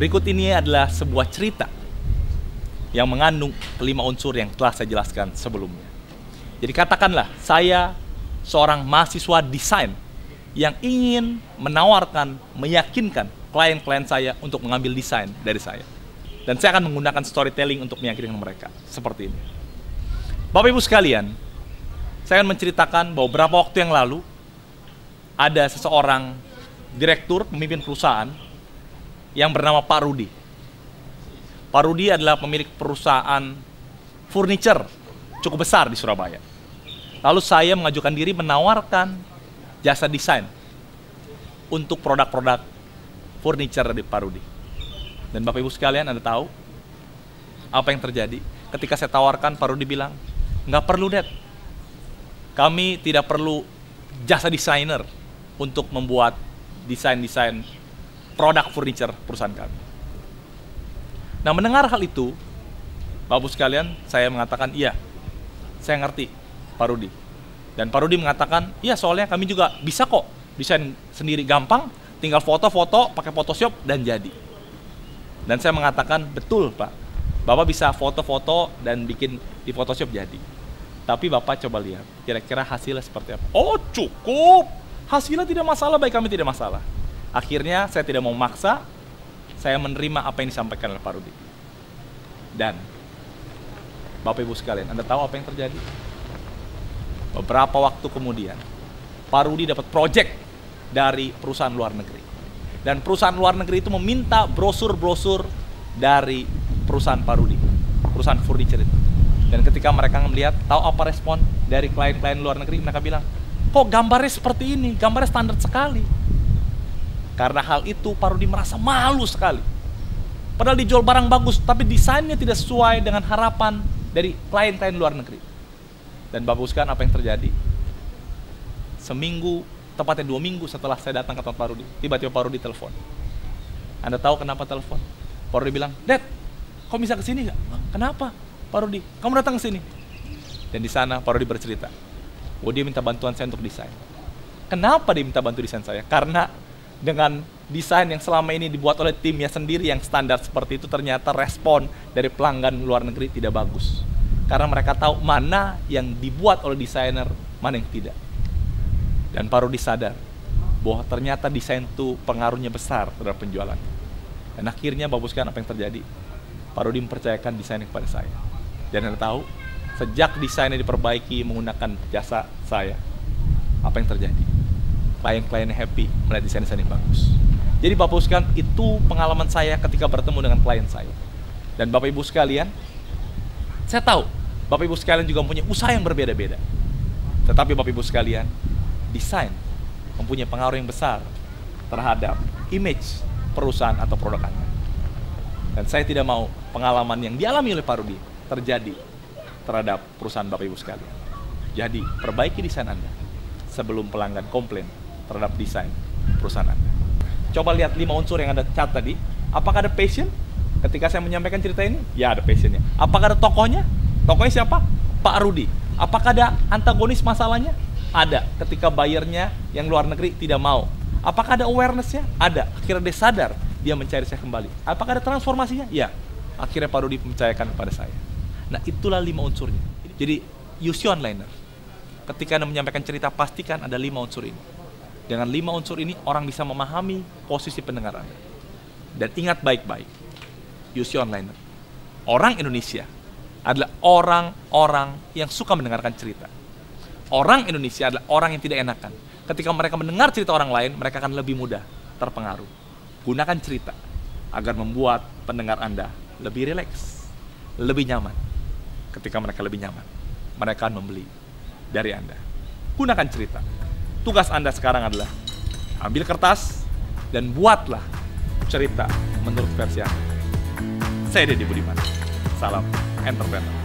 Berikut ini adalah sebuah cerita yang mengandung 5 unsur yang telah saya jelaskan sebelumnya. Jadi katakanlah saya seorang mahasiswa desain yang ingin menawarkan, meyakinkan klien-klien saya untuk mengambil desain dari saya. Dan saya akan menggunakan storytelling untuk meyakinkan mereka. Seperti ini. Bapak Ibu sekalian, saya akan menceritakan bahwa beberapa waktu yang lalu ada seseorang direktur pemimpin perusahaan yang bernama Pak Rudi. Pak Rudi adalah pemilik perusahaan furniture cukup besar di Surabaya. Lalu saya mengajukan diri menawarkan jasa desain untuk produk-produk furniture dari Pak Rudi. Dan Bapak Ibu sekalian, Anda tahu apa yang terjadi? Ketika saya tawarkan, Pak Rudi bilang, nggak perlu, Dad. Kami tidak perlu jasa desainer untuk membuat desain-desain produk furniture perusahaan kami. Nah, mendengar hal itu, Bapak Ibu sekalian, saya mengatakan, iya, saya ngerti Pak Rudi. Dan Pak Rudi mengatakan, iya, soalnya kami juga bisa kok desain sendiri, gampang, tinggal foto-foto, pakai Photoshop, dan jadi. Dan saya mengatakan, betul Pak, Bapak bisa foto-foto dan bikin di Photoshop jadi. Tapi Bapak coba lihat, kira-kira hasilnya seperti apa? Oh, cukup, hasilnya tidak masalah, baik kami tidak masalah. Akhirnya saya tidak mau maksa, saya menerima apa yang disampaikan oleh Pak Rudi. Dan Bapak Ibu sekalian, Anda tahu apa yang terjadi? Beberapa waktu kemudian, Pak Rudi dapat project dari perusahaan luar negeri. Dan perusahaan luar negeri itu meminta brosur-brosur dari perusahaan Pak Rudi, perusahaan furniture itu. Dan ketika mereka melihat, tahu apa respon dari klien-klien luar negeri? Mereka bilang, kok gambarnya seperti ini, gambarnya standar sekali. Karena hal itu, Pak Rudi merasa malu sekali. Padahal dijual barang bagus, tapi desainnya tidak sesuai dengan harapan dari klien-klien luar negeri. Dan Bapak sekalian, apa yang terjadi? Seminggu, tepatnya 2 minggu setelah saya datang ke tempat Pak Rudi, tiba-tiba Pak Rudi telepon. Anda tahu kenapa telepon? Pak Rudi bilang, Dad, kau bisa ke sini nggak? Kenapa, Pak Rudi? Kamu datang ke sini. Dan di sana Pak Rudi bercerita, oh, dia minta bantuan saya untuk desain. Kenapa dia minta bantu desain saya? Karena dengan desain yang selama ini dibuat oleh timnya sendiri yang standar seperti itu, ternyata respon dari pelanggan luar negeri tidak bagus. Karena mereka tahu mana yang dibuat oleh desainer, mana yang tidak. Dan Pak Rudi sadar bahwa ternyata desain itu pengaruhnya besar terhadap penjualan. Dan akhirnya Bapak sekalian, apa yang terjadi? Pak Rudi mempercayakan desainnya kepada saya. Dan Anda tahu, sejak desainnya diperbaiki menggunakan jasa saya, apa yang terjadi? Klien-kliennya happy melihat desain-desain yang bagus. Jadi Bapak Ibu sekalian, itu pengalaman saya ketika bertemu dengan klien saya. Dan Bapak Ibu sekalian, saya tahu Bapak Ibu sekalian juga mempunyai usaha yang berbeda-beda. Tetapi Bapak Ibu sekalian, desain mempunyai pengaruh yang besar terhadap image perusahaan atau produk Anda. Dan saya tidak mau pengalaman yang dialami oleh Pak Rudi terjadi terhadap perusahaan Bapak Ibu sekalian. Jadi, perbaiki desain Anda sebelum pelanggan komplain terhadap desain perusahaan Anda. Coba lihat 5 unsur yang Anda catat tadi. Apakah ada passion? Ketika saya menyampaikan cerita ini, ya ada passionnya. Apakah ada tokohnya? Tokohnya siapa? Pak Rudi. Apakah ada antagonis masalahnya? Ada. Ketika buyernya yang luar negeri tidak mau. Apakah ada awareness-nya? Ada. Akhirnya dia sadar, dia mencari saya kembali. Apakah ada transformasinya? Ya. Akhirnya Pak Rudi percayakan kepada saya. Nah, itulah 5 unsurnya. Jadi, use your onliner. Ketika Anda menyampaikan cerita, pastikan ada 5 unsur ini. Dengan 5 unsur ini, orang bisa memahami posisi pendengar Anda. Dan ingat baik-baik, use your onliner. Orang Indonesia adalah orang-orang yang suka mendengarkan cerita. Orang Indonesia adalah orang yang tidak enakan. Ketika mereka mendengar cerita orang lain, mereka akan lebih mudah terpengaruh. Gunakan cerita agar membuat pendengar Anda lebih rileks, lebih nyaman. Ketika mereka lebih nyaman, mereka akan membeli dari Anda. Gunakan cerita. Tugas Anda sekarang adalah ambil kertas dan buatlah cerita menurut versi Anda. Saya Deddy Budiman. Salam entrepreneur.